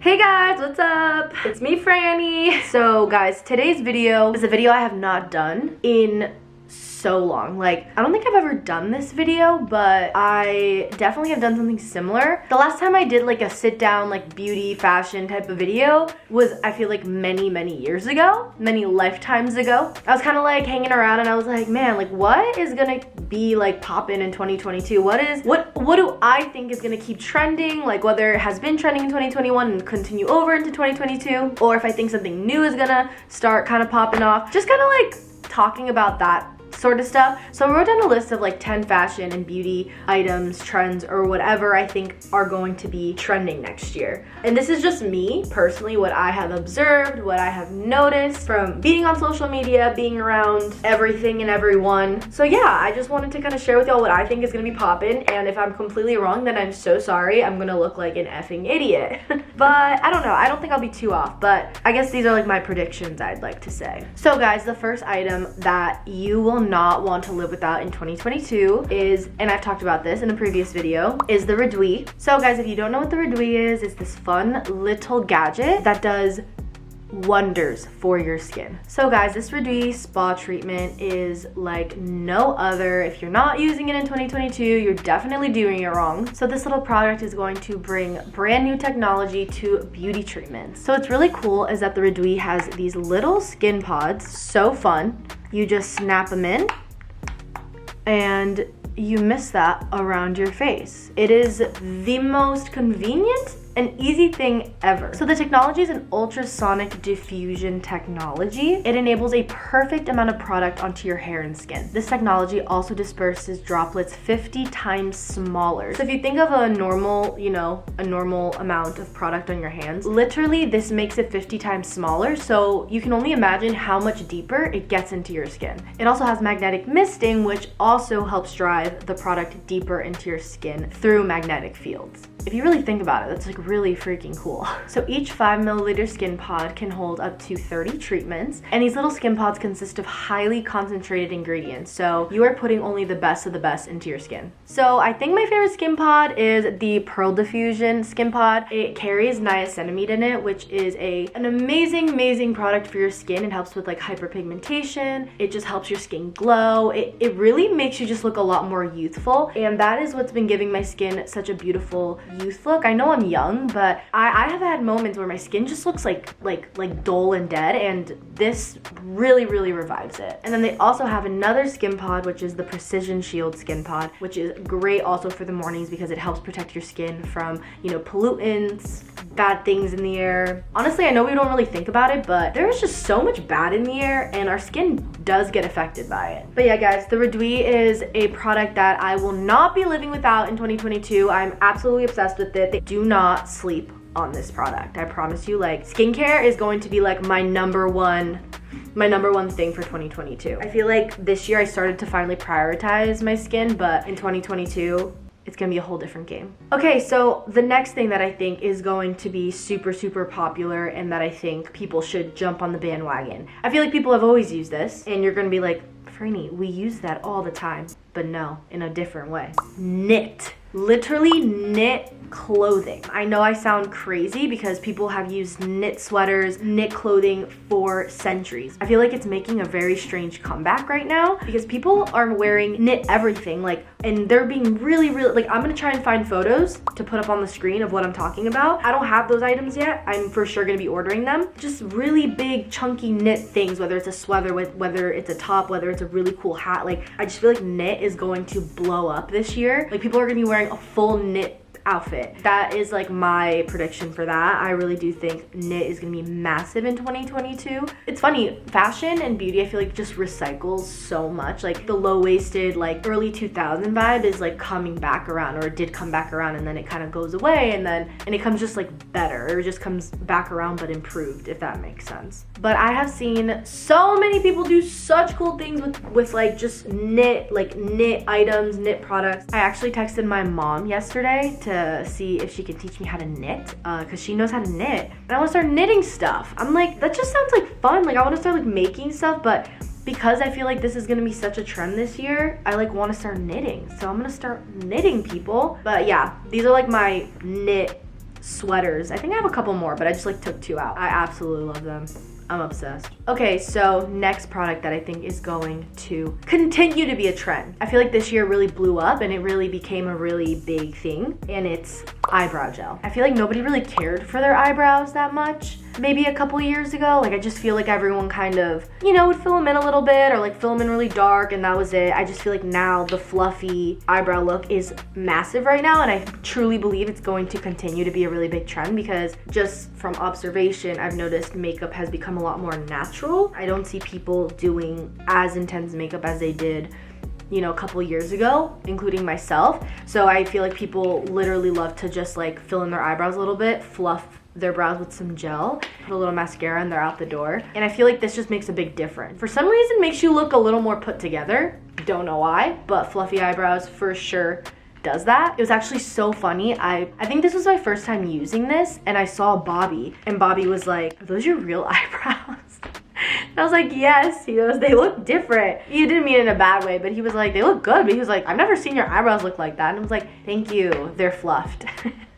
Hey guys, what's up? It's me, Franny. So guys, today's video is a video I have not done in so long. Like, I don't think I've ever done this video, but I definitely have done something similar. The last time I did like a sit down, like beauty, fashion type of video was, I feel like many years ago, many lifetimes ago. I was kind of like hanging around and I was like, man, like what is gonna be like poppin' in 2022? What do I think is gonna keep trending? Like whether it has been trending in 2021 and continue over into 2022, or if I think something new is gonna start kind of popping off. Just kind of like talking about that sort of stuff. So I wrote down a list of like 10 fashion and beauty items, trends, or whatever I think are going to be trending next year. And this is just me personally, what I have observed, what I have noticed from being on social media, being around everything and everyone. So yeah, I just wanted to kind of share with y'all what I think is gonna be poppin', and if I'm completely wrong, then I'm so sorry. I'm gonna look like an effing idiot. But I don't know, I don't think I'll be too off, but I guess these are like my predictions, I'd like to say. So guys, the first item that you will not want to live without in 2022 is, and I've talked about this in a previous video, is the Reduit. So guys, if you don't know what the Reduit is, it's this fun little gadget that does wonders for your skin. So guys, this Reduit spa treatment is like no other. If you're not using it in 2022, you're definitely doing it wrong. So this little product is going to bring brand new technology to beauty treatments. So what's really cool is that the Reduit has these little skin pods, so fun. You just snap them in and you mist that around your face. It is the most convenient and easy thing ever. So the technology is an ultrasonic diffusion technology. It enables a perfect amount of product onto your hair and skin. This technology also disperses droplets 50 times smaller. So if you think of a normal, a normal amount of product on your hands, literally this makes it 50 times smaller. So you can only imagine how much deeper it gets into your skin. It also has magnetic misting, which also helps drive the product deeper into your skin through magnetic fields. If you really think about it, that's like really freaking cool. So each 5 milliliter skin pod can hold up to 30 treatments, and these little skin pods consist of highly concentrated ingredients. So you are putting only the best of the best into your skin. So I think my favorite skin pod is the Pearl Diffusion skin pod. It carries niacinamide in it, which is an amazing product for your skin. It helps with like hyperpigmentation. It just helps your skin glow. It really makes you just look a lot more youthful, and that is what's been giving my skin such a beautiful youth look. I know I'm young, but I have had moments where my skin just looks like dull and dead, and this really revives it. And then they also have another skin pod, which is the Precision Shield skin pod, which is great also for the mornings because it helps protect your skin from, pollutants, bad things in the air. Honestly, I know we don't really think about it, but there's just so much bad in the air and our skin does get affected by it. But yeah guys, the Reduit is a product that I will not be living without in 2022. I'm absolutely obsessed with it. They do not sleep on this product. I promise you, like, skincare is going to be like my number one thing for 2022. I feel like this year I started to finally prioritize my skin, but in 2022, it's gonna be a whole different game. Okay, so the next thing that I think is going to be super popular and that I think people should jump on the bandwagon. I feel like people have always used this, and you're gonna be like, Franny, we use that all the time. But no, in a different way. Knit. Literally knit clothing. I know I sound crazy because people have used knit sweaters, knit clothing for centuries. I feel like it's making a very strange comeback right now because people are wearing knit everything, and they're being really, I'm gonna try and find photos to put up on the screen of what I'm talking about. I don't have those items yet. I'm for sure gonna be ordering them. Just really big, chunky knit things, whether it's a sweater, whether it's a top, whether it's a really cool hat. I just feel like knit is going to blow up this year. People are gonna be wearing a full knit outfit. That is like my prediction for that. I really do think knit is gonna be massive in 2022. It's funny, fashion and beauty I feel like just recycles so much. Like the low-waisted, like early 2000 vibe is like coming back around, or it did come back around, and then it kind of goes away, and it comes just like better, or it just comes back around but improved, if that makes sense. But I have seen so many people do such cool things with like just knit items, knit products. I actually texted my mom yesterday to see if she can teach me how to knit, because she knows how to knit, and I want to start knitting stuff. I'm like, that just sounds like fun. Like I want to start like making stuff, but because I feel like this is gonna be such a trend this year, I like want to start knitting. So I'm gonna start knitting, people. But yeah, these are like my knit sweaters. I think I have a couple more, but I just like took 2 out. I absolutely love them. I'm obsessed. Okay, so next product that I think is going to continue to be a trend. I feel like this year really blew up and it really became a really big thing, and it's eyebrow gel. I feel like nobody really cared for their eyebrows that much maybe a couple years ago. Like, I just feel like everyone kind of, you know, would fill them in a little bit or like fill them in really dark, and that was it. I just feel like now the fluffy eyebrow look is massive right now, and I truly believe it's going to continue to be a really big trend because just from observation, I've noticed makeup has become a lot more natural. I don't see people doing as intense makeup as they did, you know, a couple years ago, including myself. So I feel like people literally love to just like fill in their eyebrows a little bit, fluff their brows with some gel, put a little mascara, and they're out the door. And I feel like this just makes a big difference. For some reason, makes you look a little more put together. Don't know why, but fluffy eyebrows for sure does that. It was actually so funny. I think this was my first time using this, and I saw Bobby, and Bobby was like, "Are those your real eyebrows?" And I was like, "Yes." He goes, "They look different." He didn't mean it in a bad way, but he was like, "They look good." But he was like, "I've never seen your eyebrows look like that." And I was like, "Thank you. They're fluffed."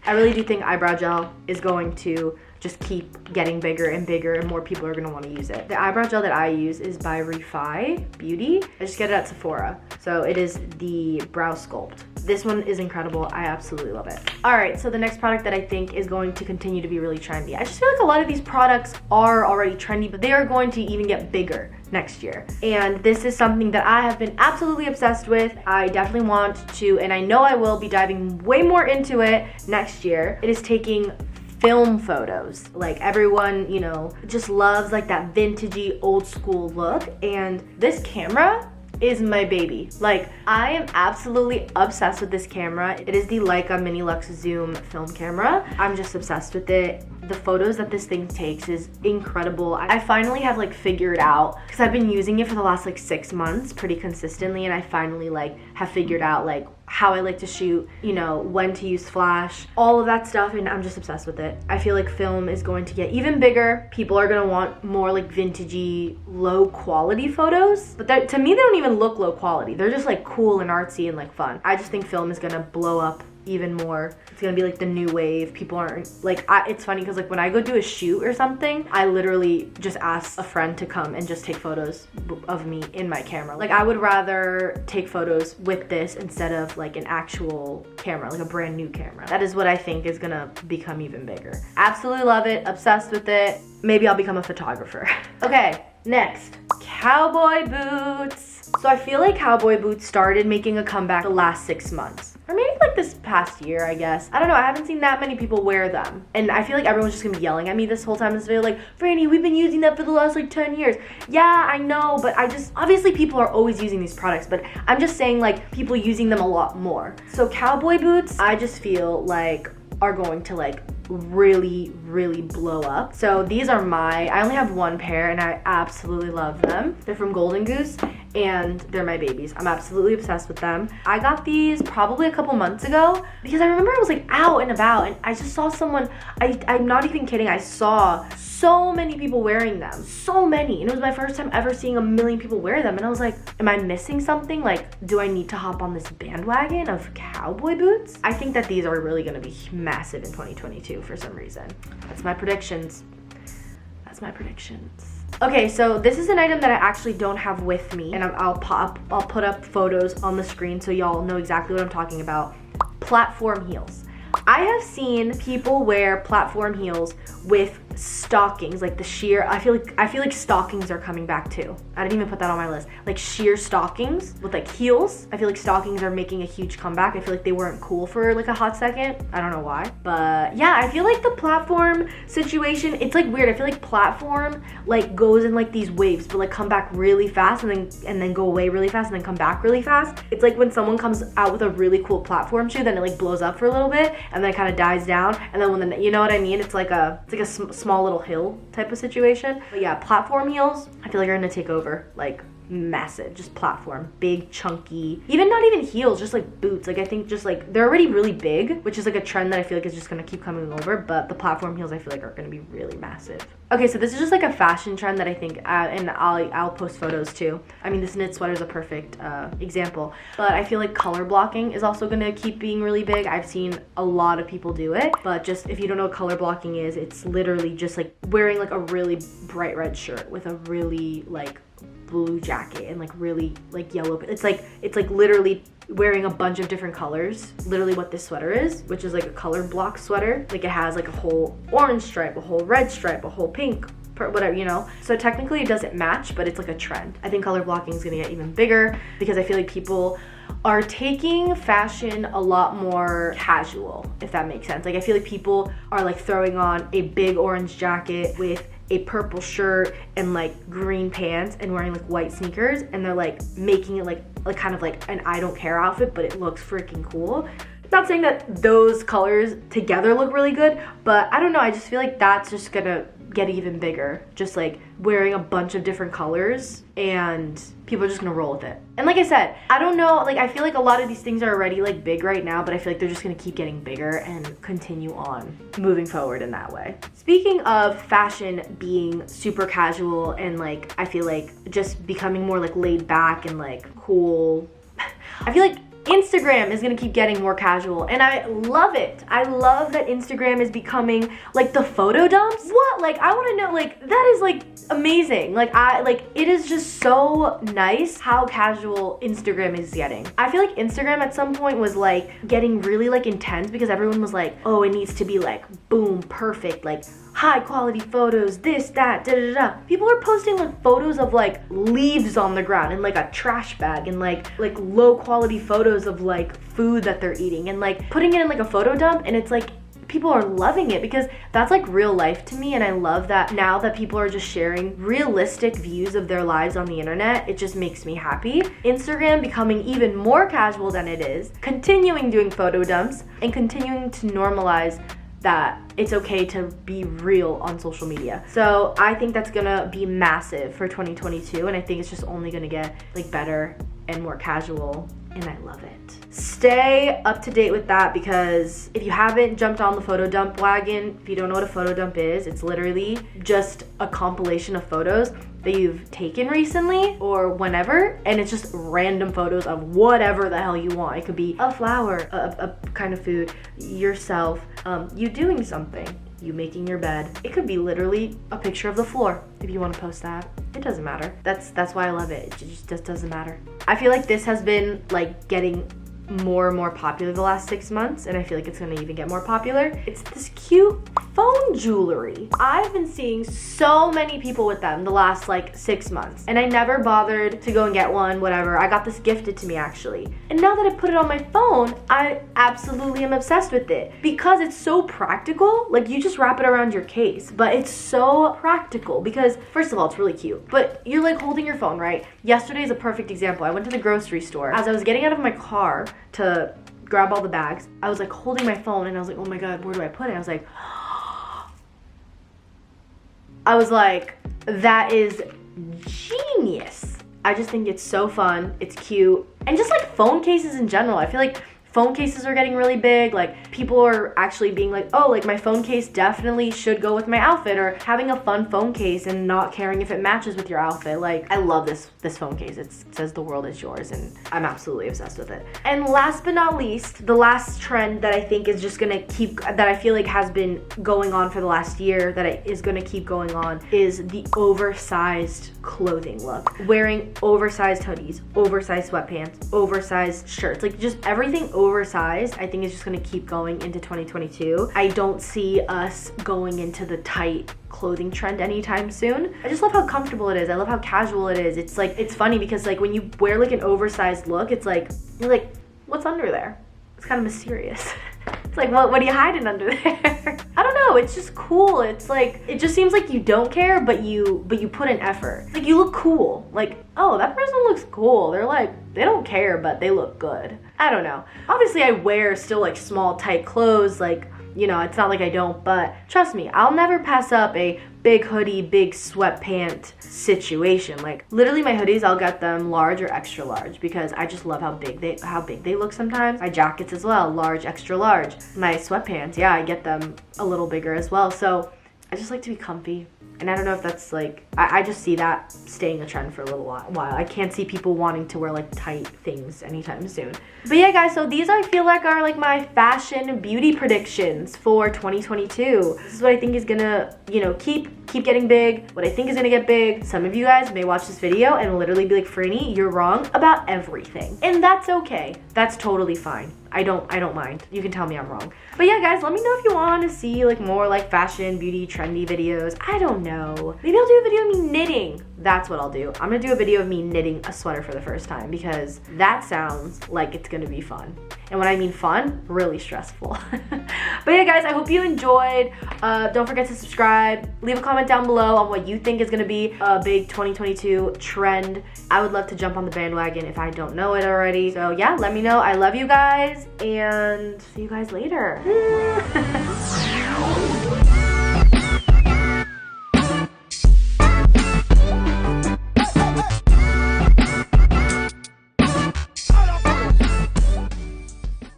I really do think eyebrow gel is going to just keep getting bigger and bigger, and more people are gonna wanna use it. The eyebrow gel that I use is by Refi Beauty. I just get it at Sephora. So it is the Brow Sculpt. This one is incredible. I absolutely love it. All right, so the next product that I think is going to continue to be really trendy. I just feel like a lot of these products are already trendy, but they are going to even get bigger next year. And this is something that I have been absolutely obsessed with. I definitely want to, and I know I will be diving way more into it next year. It is taking film photos. Like, everyone, you know, just loves like that vintagey old school look, and this camera is my baby. Like, I am absolutely obsessed with this camera. It is the Leica Mini Lux Zoom film camera. I'm just obsessed with it. The photos that this thing takes is incredible. I finally have like figured out, because I've been using it for the last like 6 months pretty consistently, and I finally like have figured out like how I like to shoot, you know, when to use flash, all of that stuff, and I'm just obsessed with it. I feel like film is going to get even bigger. People are gonna want more like vintagey, low quality photos, but to me, they don't even look low quality. They're just like cool and artsy and like fun. I just think film is gonna blow up even more. It's gonna be like the new wave. People aren't like, it's funny because like when I go do a shoot or something, I literally just ask a friend to come and just take photos of me in my camera. Like, I would rather take photos with this instead of like an actual camera, like a brand new camera. That is what I think is gonna become even bigger. Absolutely love it, obsessed with it. Maybe I'll become a photographer. Okay, next, cowboy boots. So I feel like cowboy boots started making a comeback the last 6 months. Or maybe like this past year, I guess. I don't know, I haven't seen that many people wear them. And I feel like everyone's just gonna be yelling at me this whole time in this video, like, "Franny, we've been using that for the last like 10 years. Yeah, I know, but obviously people are always using these products, but I'm just saying like people using them a lot more. So cowboy boots, I just feel like are going to like really blow up. So these are I only have one pair and I absolutely love them. They're from Golden Goose and they're my babies. I'm absolutely obsessed with them. I got these probably a couple months ago because I remember I was like out and about and I just saw someone, I'm not even kidding, I saw so many people wearing them, so many, and it was my first time ever seeing a million people wear them, and I was like, am I missing something? Like, do I need to hop on this bandwagon of cowboy boots? I think that these are really gonna be massive in 2022 for some reason. That's my predictions. That's my predictions. Okay, so this is an item that I actually don't have with me, and I'll put up photos on the screen so y'all know exactly what I'm talking about. Platform heels. I have seen people wear platform heels with stockings, like the sheer, I feel like stockings are coming back too. I didn't even put that on my list. Like sheer stockings with like heels. I feel like stockings are making a huge comeback. I feel like they weren't cool for like a hot second. I don't know why. But yeah, I feel like the platform situation, it's like weird. I feel like platform like goes in like these waves, but like come back really fast and then go away really fast and then come back really fast. It's like when someone comes out with a really cool platform shoe, then it like blows up for a little bit and then it kind of dies down. And then you know what I mean? It's like a small little hill type of situation. But yeah, platform heels, I feel like are gonna take over like massive, just platform, big, chunky, even not even heels, just like boots. Like I think just like they're already really big, which is like a trend that I feel like is just gonna keep coming over, but the platform heels I feel like are gonna be really massive. Okay, so this is just like a fashion trend that I think, and I'll post photos too. I mean, this knit sweater is a perfect example, but I feel like color blocking is also gonna keep being really big. I've seen a lot of people do it, but just if you don't know what color blocking is, it's literally just like wearing like a really bright red shirt with a really like blue jacket and like really like yellow. It's like literally wearing a bunch of different colors, literally what this sweater is, which is like a color block sweater. Like it has like a whole orange stripe, a whole red stripe, a whole pink, whatever, you know. So technically it doesn't match, but it's like a trend. I think color blocking is gonna get even bigger because I feel like people are taking fashion a lot more casual, if that makes sense. Like I feel like people are like throwing on a big orange jacket with a purple shirt and like green pants and wearing like white sneakers, and they're like making it like kind of like an I don't care outfit, but it looks freaking cool. Not saying that those colors together look really good, but I don't know, I just feel like that's just gonna get even bigger, just like wearing a bunch of different colors, and people are just gonna roll with it. And like I said, I don't know, like I feel like a lot of these things are already like big right now, but I feel like they're just gonna keep getting bigger and continue on moving forward in that way. Speaking of fashion being super casual and like I feel like just becoming more like laid back and like cool, I feel like Instagram is gonna keep getting more casual, and I love it. I love that Instagram is becoming like the photo dumps. What? Like I wanna know, like that is like amazing. Like it is just so nice how casual Instagram is getting. I feel like Instagram at some point was like getting really like intense because everyone was like, oh, it needs to be like boom, perfect, like high quality photos, this, that, da da da. People are posting like photos of like leaves on the ground and like a trash bag, and like low quality photos of like food that they're eating, and like putting it in like a photo dump, and it's like people are loving it because that's like real life to me. And I love that now that people are just sharing realistic views of their lives on the internet. It just makes me happy. Instagram becoming even more casual than it is, continuing doing photo dumps, and continuing to normalize that it's okay to be real on social media. So I think that's gonna be massive for 2022, and I think it's just only gonna get like better and more casual, and I love it. Stay up to date with that, because if you haven't jumped on the photo dump wagon, if you don't know what a photo dump is, it's literally just a compilation of photos that you've taken recently or whenever, and it's just random photos of whatever the hell you want. It could be a flower, a kind of food, yourself, you doing something, you making your bed. It could be literally a picture of the floor if you want to post that. It doesn't matter. That's why I love it. It just doesn't matter. I feel like this has been like getting more and more popular the last 6 months, and I feel like it's gonna even get more popular. It's this cute phone jewelry. I've been seeing so many people with them the last like 6 months, and I never bothered to go and get one, whatever. I got this gifted to me actually, and now that I put it on my phone, I absolutely am obsessed with it because it's so practical. Like you just wrap it around your case, but it's so practical because first of all, it's really cute, but you're like holding your phone, right? Yesterday is a perfect example. I went to the grocery store. As I was getting out of my car to grab all the bags, I was like holding my phone, and I was like, oh my god, where do I put it? I was like, that is genius. I just think it's so fun, it's cute, and just like phone cases in general. I feel like phone cases are getting really big. Like people are actually being like, oh, like my phone case definitely should go with my outfit, or having a fun phone case and not caring if it matches with your outfit. Like I love this phone case. It says the world is yours, and I'm absolutely obsessed with it. And last but not least, the last trend that I think is just gonna keep, that I feel like has been going on for the last year, that it is gonna keep going on, is the oversized clothing look. Wearing oversized hoodies, oversized sweatpants, oversized shirts, like just everything oversized. I think it's just gonna keep going into 2022. I don't see us going into the tight clothing trend anytime soon. I just love how comfortable it is. I love how casual it is. It's like, it's funny because like when you wear like an oversized look, it's like, you're like, what's under there? It's kind of mysterious. It's like, what are you hiding under there? I don't know, it's just cool. It's like, it just seems like you don't care, but you put in effort. It's like you look cool. Like, oh, that person looks cool. They're like, they don't care, but they look good. I don't know. Obviously I wear still like small tight clothes, like, you know, it's not like I don't, but trust me, I'll never pass up a big hoodie, big sweatpant situation. Like literally my hoodies, I'll get them large or extra large because I just love how big they look sometimes. My jackets as well, large, extra large. My sweatpants, yeah, I get them a little bigger as well. So I just like to be comfy. And I don't know if that's like, I just see that staying a trend for a little while. I can't see people wanting to wear like tight things anytime soon. But yeah guys, so these I feel like are like my fashion beauty predictions for 2022. This is what I think is gonna, you know, keep getting big, what I think is gonna get big. Some of you guys may watch this video and literally be like, Franny, you're wrong about everything. And that's okay. That's totally fine. I don't mind. You can tell me I'm wrong. But yeah guys, let me know if you want to see like more like fashion, beauty, trendy videos. I don't know. Maybe I'll do a video of me knitting. That's what I'll do. I'm gonna do a video of me knitting a sweater for the first time because that sounds like it's gonna be fun. And when I mean fun, really stressful. But yeah guys, I hope you enjoyed. Don't forget to subscribe. Leave a comment down below on what you think is gonna be a big 2022 trend. I would love to jump on the bandwagon if I don't know it already. So yeah, let me know. I love you guys and see you guys later.